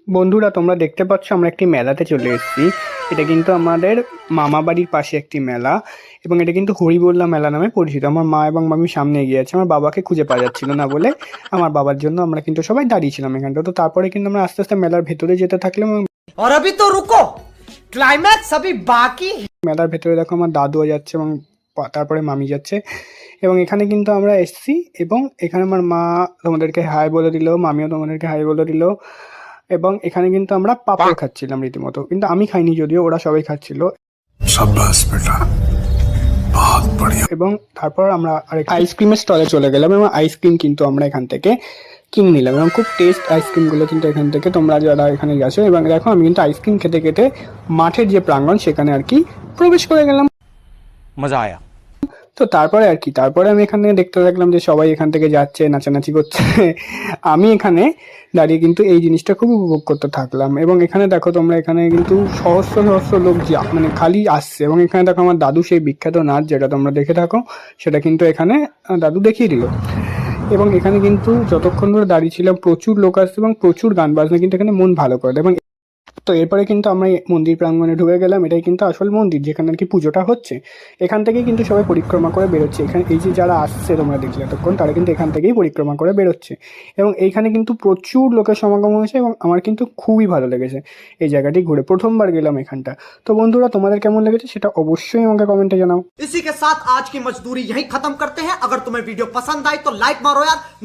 বন্ধুরা তোমরা দেখতে পাচ্ছ আমরা একটি মেলাতে চলে এসেছি। এটা কিন্তু আমাদের মামা বাড়ির পাশে একটি মেলা এবং এটা কিন্তু হরিবোল্লা মেলা নামে পরিচিত। আমার মা এবং মামি সামনে এগিয়ে আছে, আমার বাবাকে খুঁজে পাওয়া যাচ্ছিল না বলে আমার বাবার জন্য আমরা কিন্তু সবাই দাঁড়িয়েছিলাম এখানটা। তো তারপরে কিন্তু আমরা আস্তে আস্তে মেলার ভেতরে যেতে থাকলাম এবং और अभी तो रुको, क्लाइमैक्स अभी बाकी है। মেলার ভেতরে দেখো আমার দাদুও যাচ্ছে এবং তারপরে মামি যাচ্ছে এবং এখানে কিন্তু আমরা এসেছি এবং এখানে আমার মা তোমাদেরকে হাই বলে দিল, মামিও তোমাদেরকে হাই বলে দিল এবং এখানে কিন্তু আমরা পাপড় খাচ্ছিলাম রীতিমতো, কিন্তু আমি খাইনি যদিও, ওরা সবাই খাচ্ছিল। शाबाश बेटा, बहुत बढ़िया। এবং তারপর আমরা আরেক আইসক্রিমের স্টলে চলে গেলাম এবং আইসক্রিম কিন্তু আমরা এখান থেকে কিনে নিলাম এবং খুব টেস্ট আইসক্রিমগুলো কিন্তু এখান থেকে তোমরা যারা এখানে গেছো। এবং দেখো আমি কিন্তু আইসক্রিম খেতে খেতে মাঠের যে প্রাঙ্গণ সেখানে আর কি প্রবেশ করে গেলাম। मजा आया। তো তারপরে আমি এখানে দেখতে থাকলাম যে সবাই এখান থেকে যাচ্ছে, নাচানাচি করছে। আমি এখানে দাঁড়িয়ে কিন্তু এই জিনিসটা খুব উপভোগ করতে থাকলাম এবং এখানে দেখো তোমরা, এখানে কিন্তু সহস্র সহস্র লোক মানে খালি আসছে এবং এখানে দেখো আমার দাদু সেই বিখ্যাত নাচ যেটা তোমরা দেখে থাকো সেটা কিন্তু এখানে দাদু দেখিয়ে দিল। এবং এখানে কিন্তু যতক্ষণ ধরে দাঁড়িয়ে ছিলাম প্রচুর লোক আসছে এবং প্রচুর গান বাজনা কিন্তু এখানে মন ভালো করে দেয়। এবং তো এরপরে কিন্তু আমরা এই মন্দির প্রাঙ্গণে ঢুকে গেলাম। এটাই কিন্তু আসল মন্দির যেখানে আর কি পুজোটা হচ্ছে। এখান থেকেই কিন্তু সবাই পরিক্রমা করে বেরোচ্ছে। এখানে এই যে যারা আসছে তোমরা দেখলে এতক্ষণ, তারা কিন্তু এখান থেকেই পরিক্রমা করে বেরোচ্ছে এবং এইখানে কিন্তু প্রচুর লোকের সমাগম হয়েছে এবং আমার কিন্তু খুবই ভালো লেগেছে এই জায়গাটি ঘুরে। প্রথমবার গেলাম এখানটা। তো বন্ধুরা তোমাদের কেমন লেগেছে সেটা অবশ্যই আমাকে কমেন্টে জানাও। इसी के साथ आज की मजदूरी यहीं खत्म करते हैं। अगर तुम्हें वीडियो पसंद आई तो लाइक मारो यार।